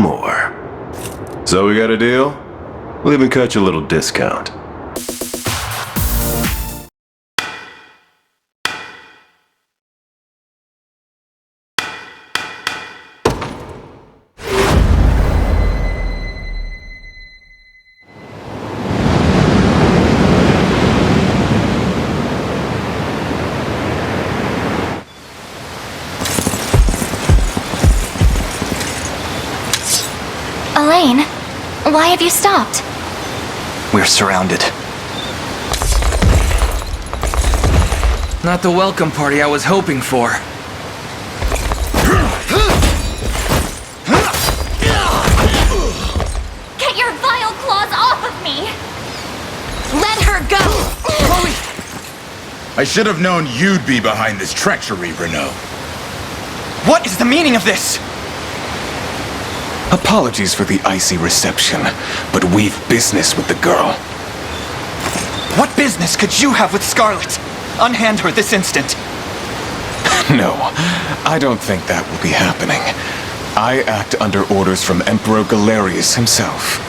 more. So we got a deal? We'll even cut you a little discount. Elaine, why have you stopped? We're surrounded. Not the welcome party I was hoping for. Get your vile claws off of me! Let her go! Chloe! I should have known you'd be behind this treachery, Renault. What is the meaning of this? Apologies for the icy reception, but we've business with the girl. What business could you have with Scarlet? Unhand her this instant. No, I don't think that will be happening. I act under orders from Emperor Galerius himself.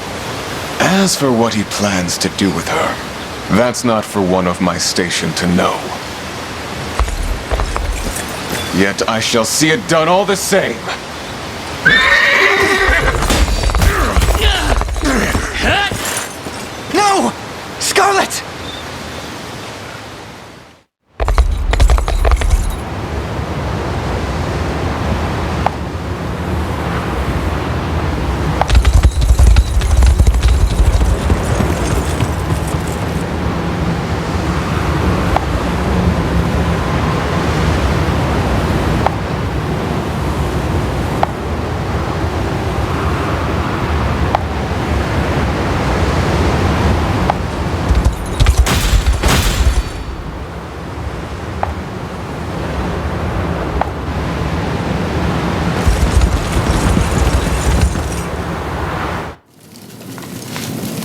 As for what he plans to do with her, that's not for one of my station to know. Yet I shall see it done all the same. No! Scarlet!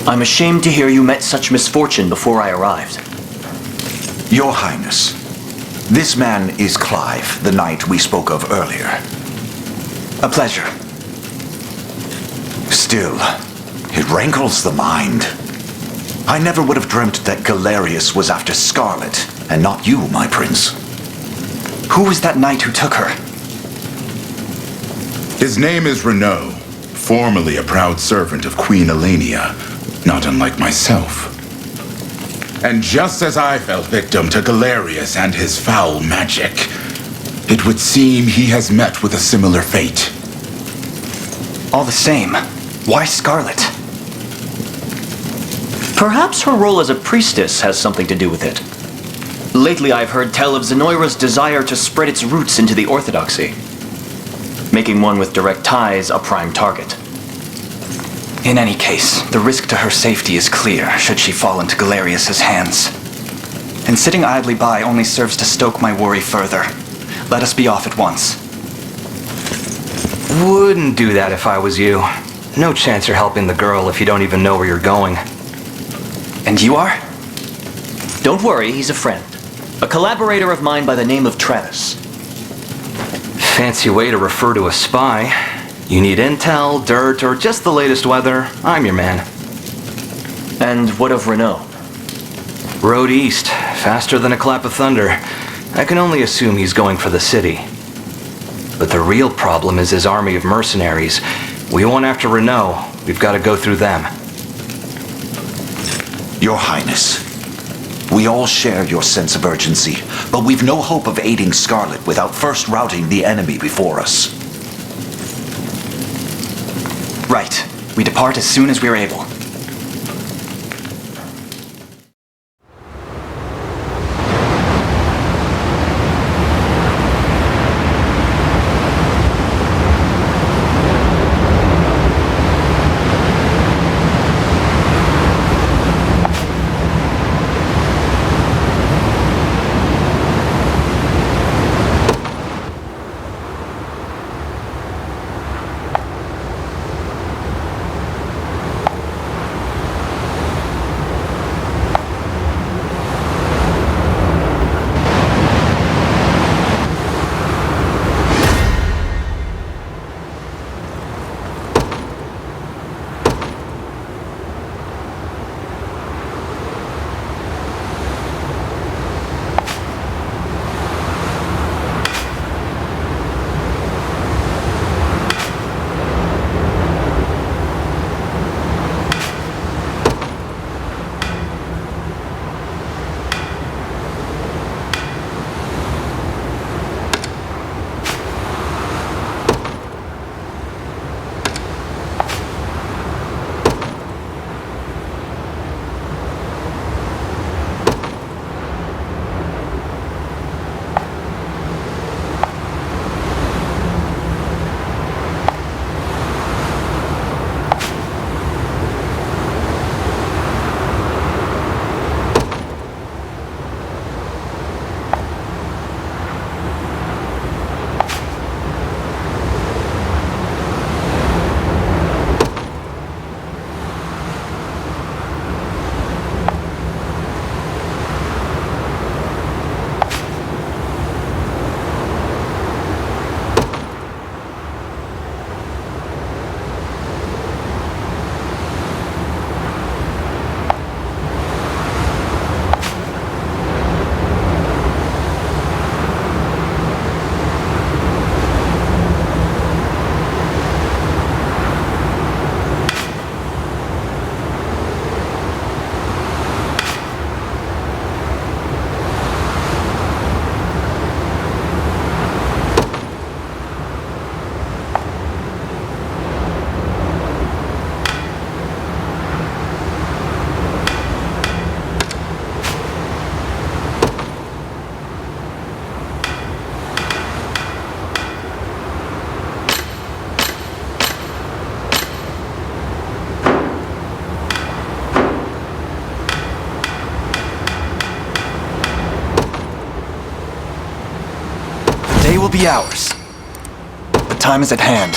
I'm ashamed to hear you met such misfortune before I arrived. Your Highness, this man is Clive, the knight we spoke of earlier. A pleasure. Still, it rankles the mind. I never would have dreamt that Galerius was after Scarlet, and not you, my prince. Who was that knight who took her? His name is Renault, formerly a proud servant of Queen Elenia, not unlike myself. And just as I fell victim to Galerius and his foul magic, it would seem he has met with a similar fate. All the same, why Scarlet? Perhaps her role as a priestess has something to do with it. Lately I've heard tell of Zenoira's desire to spread its roots into the Orthodoxy, making one with direct ties a prime target. In any case, the risk to her safety is clear should she fall into Galerius's hands. And sitting idly by only serves to stoke my worry further. Let us be off at once. Wouldn't do that if I was you. No chance you're helping the girl if you don't even know where you're going. And you are? Don't worry, he's a friend. A collaborator of mine by the name of Travis. Fancy way to refer to a spy. You need intel, dirt, or just the latest weather, I'm your man. And what of Renault? Road east, faster than a clap of thunder. I can only assume he's going for the city. But the real problem is his army of mercenaries. We won't after Renault. We've got to go through them. Your Highness, we all share your sense of urgency, but we've no hope of aiding Scarlet without first routing the enemy before us. Right. We depart as soon as we are able. will be ours. The time is at hand.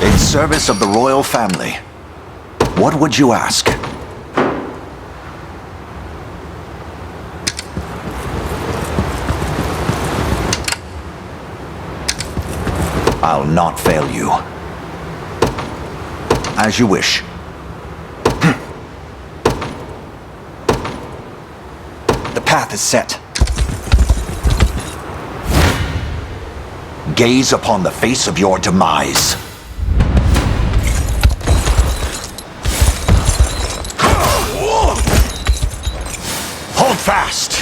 In service of the royal family, what would you ask? I'll not fail you. As you wish. The path is set. Gaze upon the face of your demise. Hold fast!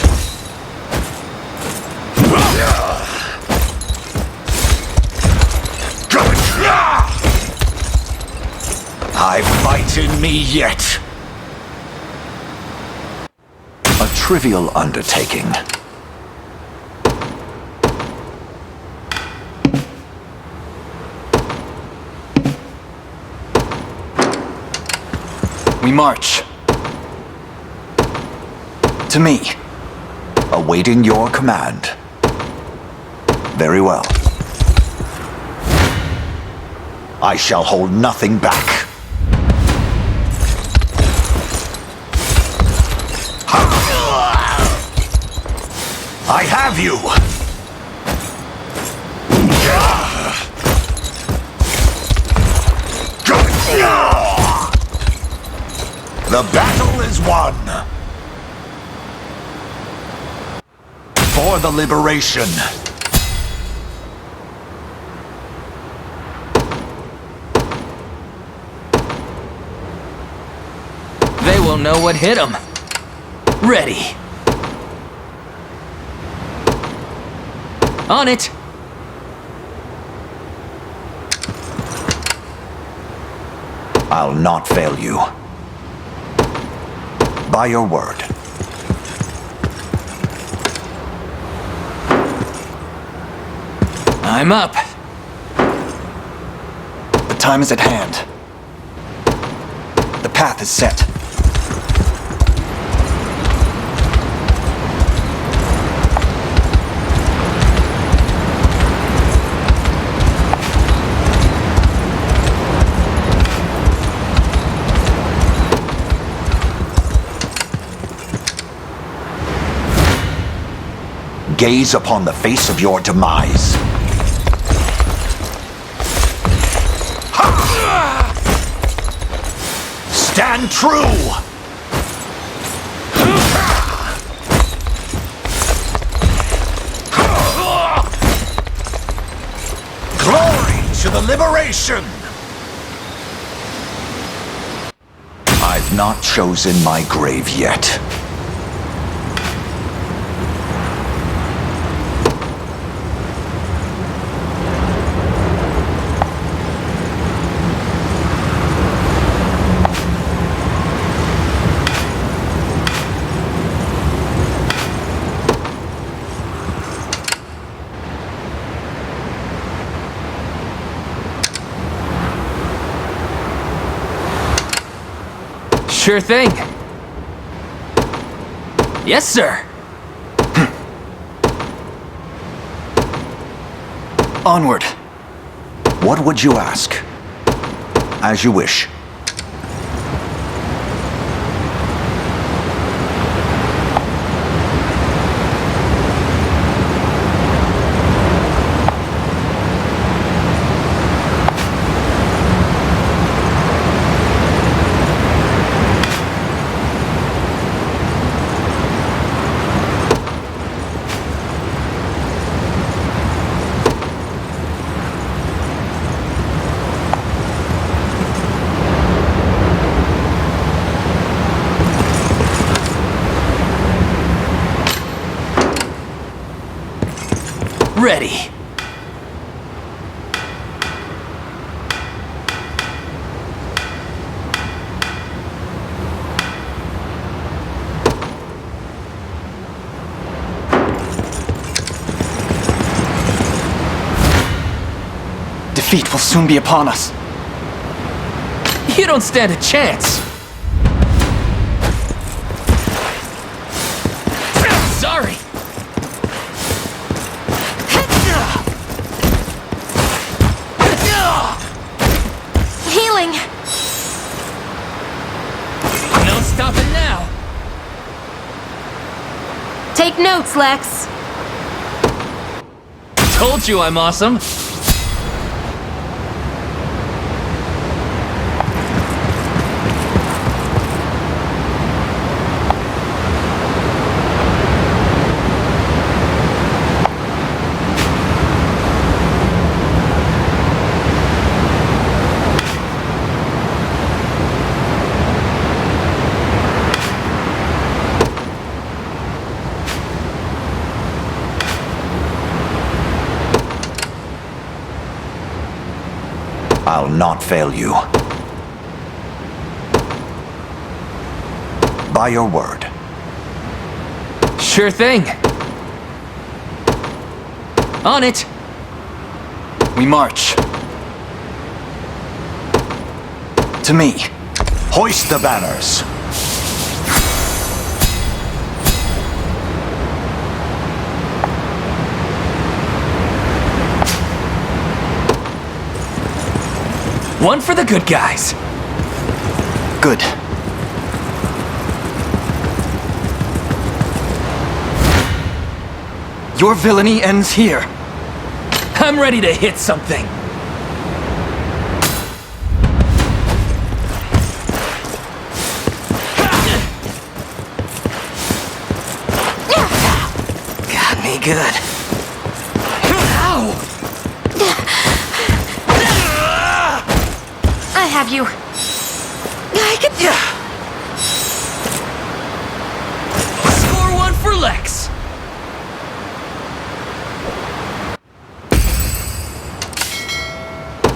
I've fight in me yet. A trivial undertaking. We march. To me. Awaiting your command. Very well. I shall hold nothing back. I have you! The battle is won! For the liberation! They will know what hit them. Ready. On it. I'll not fail you. By your word. I'm up. The time is at hand. The path is set. Gaze upon the face of your demise. Stand true! Glory to the liberation! I've not chosen my grave yet. Sure thing. Yes, sir. Onward. What would you ask? As you wish. Ready. Defeat will soon be upon us. You don't stand a chance. Sorry. Thanks, Lex. Told you I'm awesome. I'll not fail you. By your word. Sure thing. On it. We march. To me. Hoist the banners. One for the good guys. Good. Your villainy ends here. I'm ready to hit something. Got me good. Ow! I have you. I could... Score one for Lex.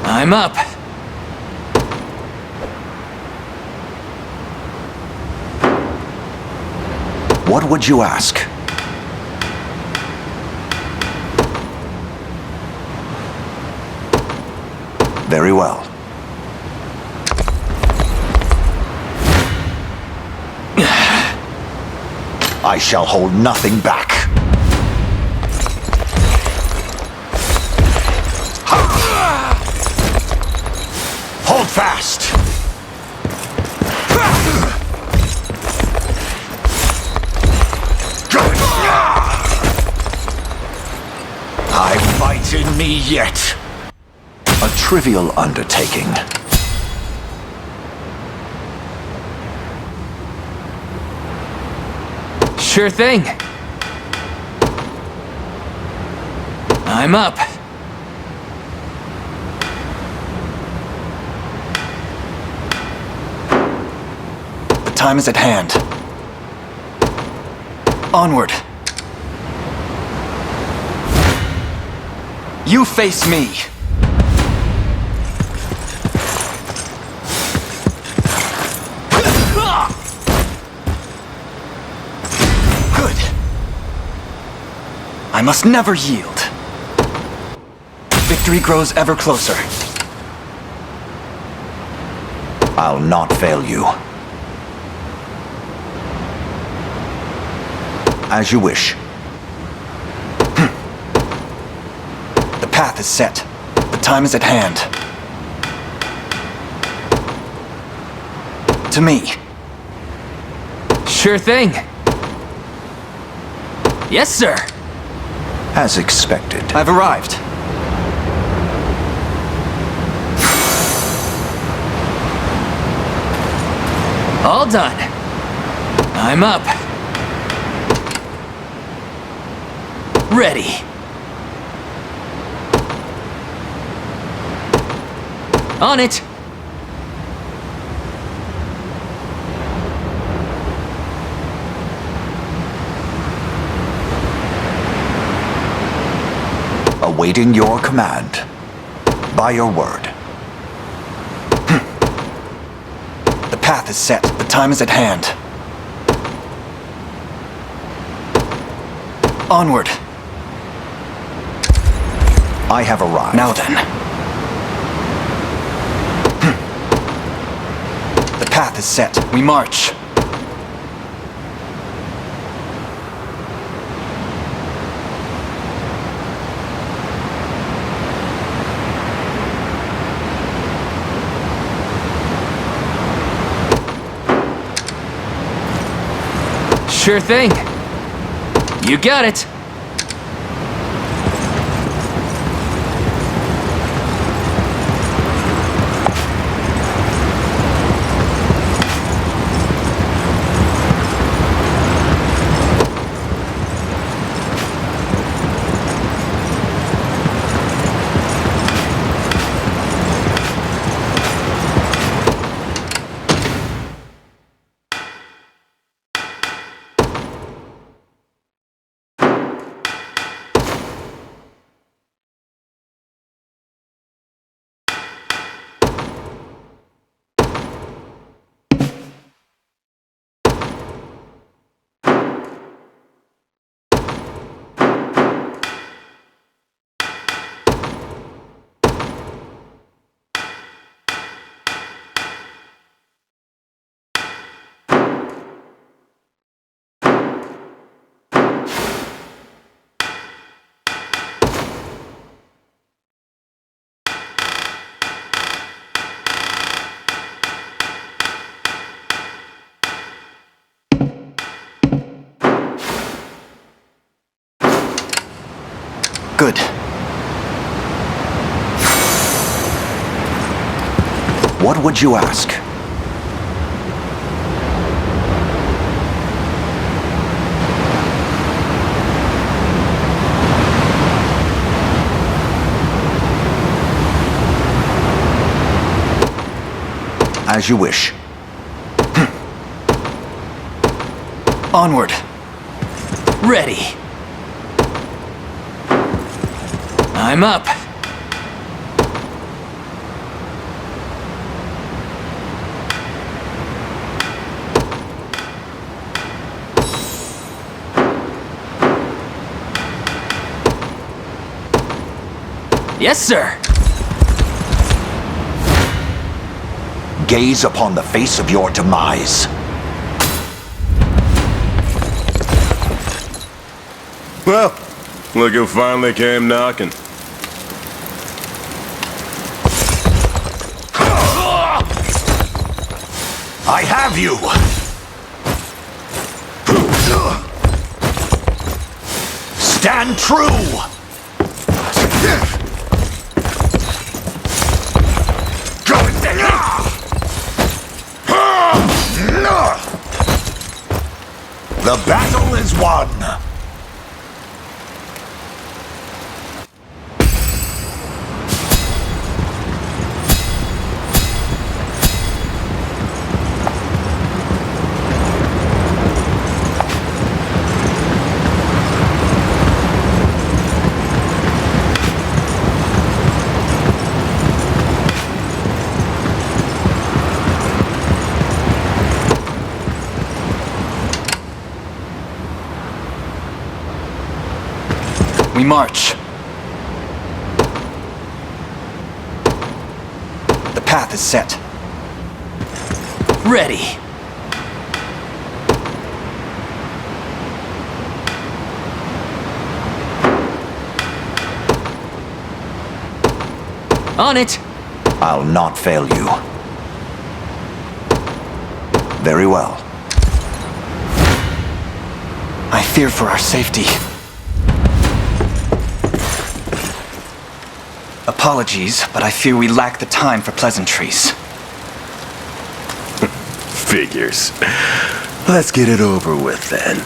I'm up. What would you ask? Very well. I shall hold nothing back. Hold fast! I fight in me yet. A trivial undertaking. Sure thing. I'm up. The time is at hand. Onward. You face me. Good. I must never yield. Victory grows ever closer. I'll not fail you. As you wish. The path is set. The time is at hand. To me. Sure thing. Yes, sir. As expected. I've arrived. All done. I'm up. Ready. On it. Awaiting your command. By your word. The path is set. The time is at hand. Onward. I have arrived. Now then. The path is set. We march. Sure thing. You got it. Good. What would you ask? As you wish. Onward. Ready. I'm up. Yes, sir. Gaze upon the face of your demise. Well, look who finally came knocking. I have you! Stand true! The battle is won! We march. The path is set. Ready. On it. I'll not fail you. Very well. I fear for our safety. Apologies, but I fear we lack the time for pleasantries. Figures. Let's get it over with then.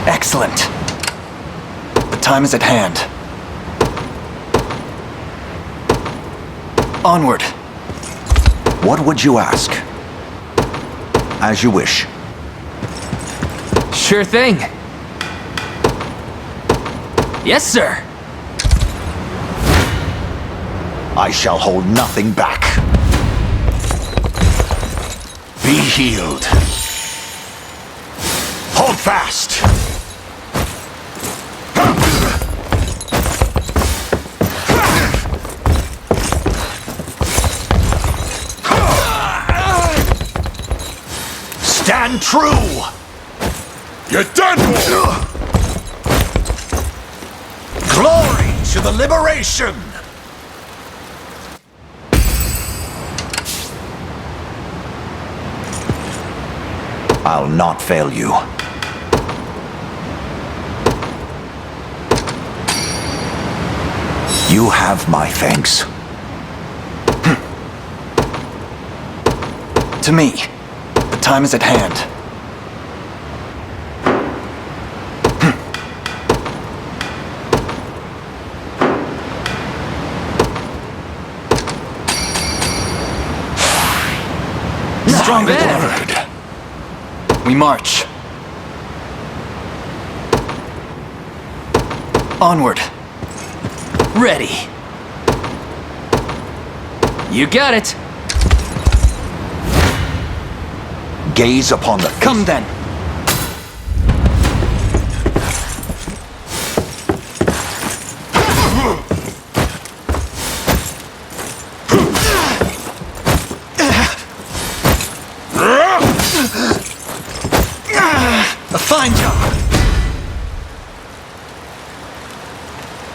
Excellent. time is at hand. Onward. What would you ask? As you wish. Sure thing. Yes, sir. I shall hold nothing back. Be healed. Hold fast. Stand true. You're done for! Glory to the liberation! I'll not fail you. You have my thanks. To me, the time is at hand. Stronger than ever. We march. Onward. Ready. You got it. Gaze upon the Come then. A fine job.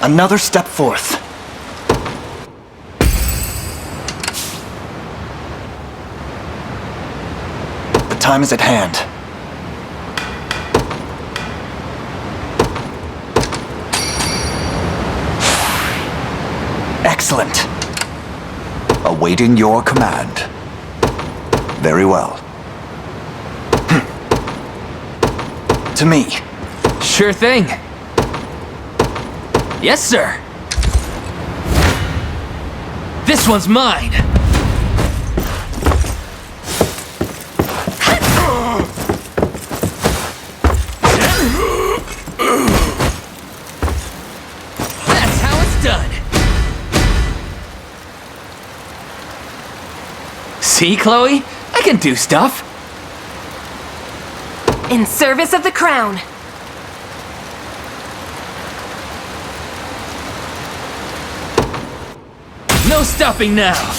Another step forth. The time is at hand. Excellent. awaiting your command. Very well. To me. Sure thing. Yes, sir. This one's mine. That's how it's done. See, Chloe? I can do stuff. In service of the crown. No stopping now.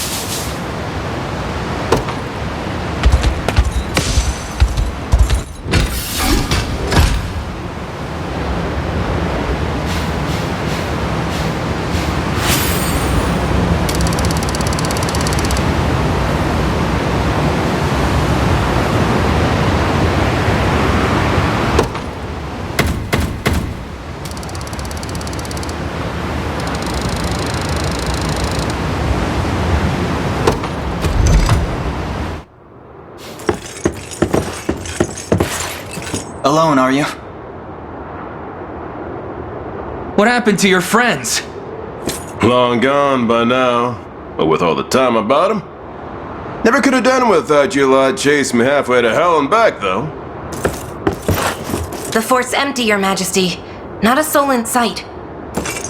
Alone, are you? What happened to your friends? Long gone by now, but with all the time about them. Never could have done without you lot chasing me halfway to hell and back, though. The fort's empty, Your Majesty. Not a soul in sight.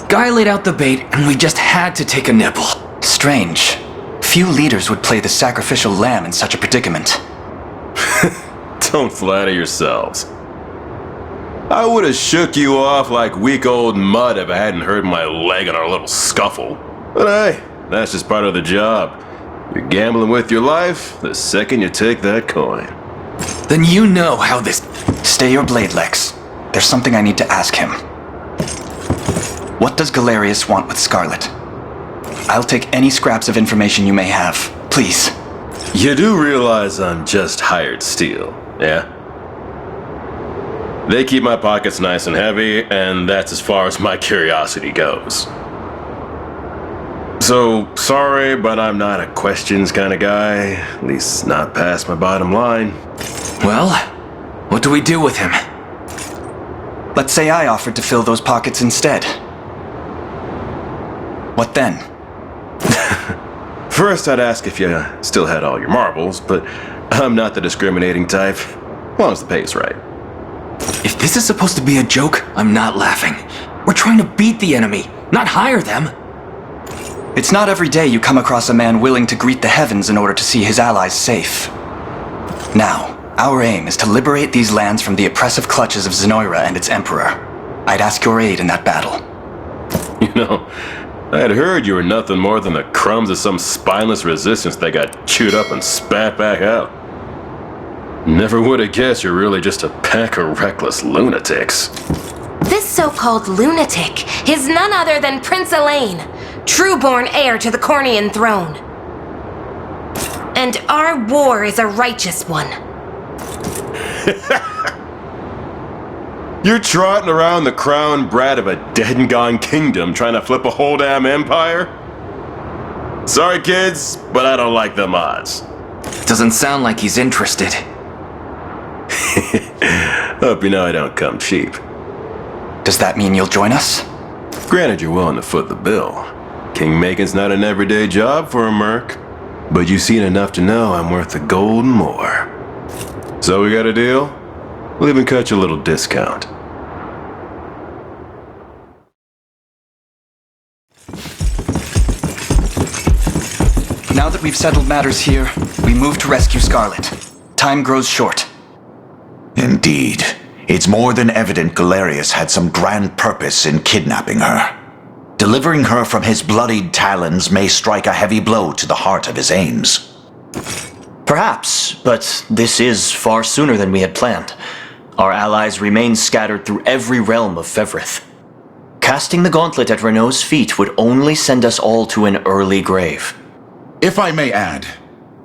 Guy laid out the bait, and we just had to take a nibble. Strange. Few leaders would play the sacrificial lamb in such a predicament. Don't flatter yourselves. I would have shook you off like weak old mud if I hadn't hurt my leg in our little scuffle. But hey, that's just part of the job. You're gambling with your life the second you take that coin. Then you know how this... Stay your blade, Lex. There's something I need to ask him. What does Galerius want with Scarlet? I'll take any scraps of information you may have. Please. You do realize I'm just hired steel, yeah? They keep my pockets nice and heavy, and that's as far as my curiosity goes. So, sorry, but I'm not a questions kind of guy. At least not past my bottom line. Well, what do we do with him? Let's say I offered to fill those pockets instead. What then? First, I'd ask if you still had all your marbles, but I'm not the discriminating type. As long as the pay's right. If this is supposed to be a joke, I'm not laughing. We're trying to beat the enemy, not hire them. It's not every day you come across a man willing to greet the heavens in order to see his allies safe. Now, our aim is to liberate these lands from the oppressive clutches of Zenoira and its emperor. I'd ask your aid in that battle. You know, I had heard you were nothing more than the crumbs of some spineless resistance that got chewed up and spat back out. Never would have guessed you're really just a pack of reckless lunatics. This so-called lunatic is none other than Prince Elaine, true-born heir to the Cornian throne. And our war is a righteous one. You're trotting around the crown brat of a dead and gone kingdom trying to flip a whole damn empire? Sorry, kids, but I don't like them odds. Doesn't sound like he's interested. Hope you know I don't come cheap. Does that mean you'll join us? Granted, you're willing to foot the bill. King-making's not an everyday job for a merc, but you've seen enough to know I'm worth the gold and more. So we got a deal? We'll even cut you a little discount. Now that we've settled matters here, we move to rescue Scarlet. Time grows short. Indeed. It's more than evident Galerius had some grand purpose in kidnapping her. Delivering her from his bloodied talons may strike a heavy blow to the heart of his aims. Perhaps, but this is far sooner than we had planned. Our allies remain scattered through every realm of Fevrith. Casting the gauntlet at Renault's feet would only send us all to an early grave. If I may add,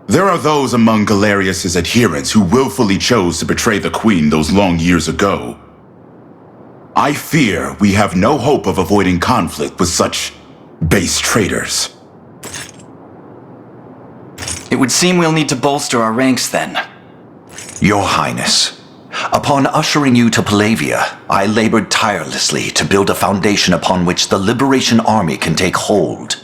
there are those among Galerius's adherents who willfully chose to betray the Queen those long years ago. I fear we have no hope of avoiding conflict with such base traitors. It would seem we'll need to bolster our ranks then. Your Highness, upon ushering you to Palavia, I labored tirelessly to build a foundation upon which the Liberation Army can take hold.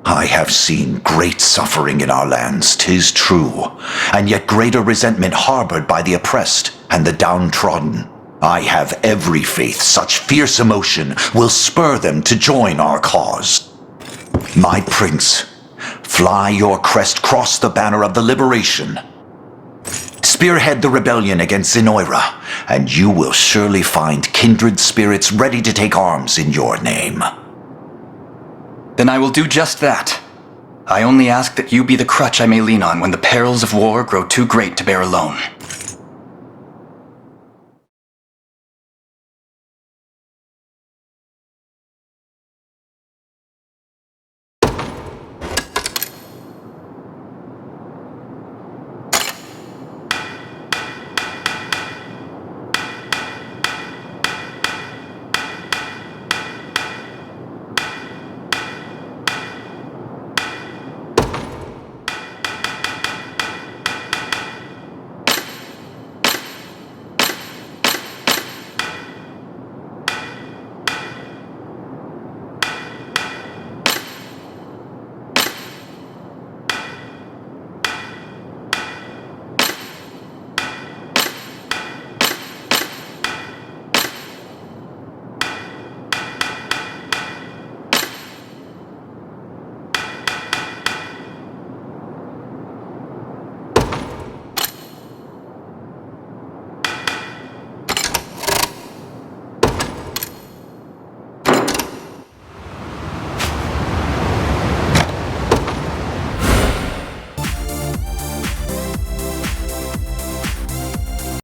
I have seen great suffering in our lands, 'tis true, and yet greater resentment harbored by the oppressed and the downtrodden. I have every faith such fierce emotion will spur them to join our cause. My prince, fly your crest across the banner of the liberation. Spearhead the rebellion against Zenoira, and you will surely find kindred spirits ready to take arms in your name. Then I will do just that. I only ask that you be the crutch I may lean on when the perils of war grow too great to bear alone.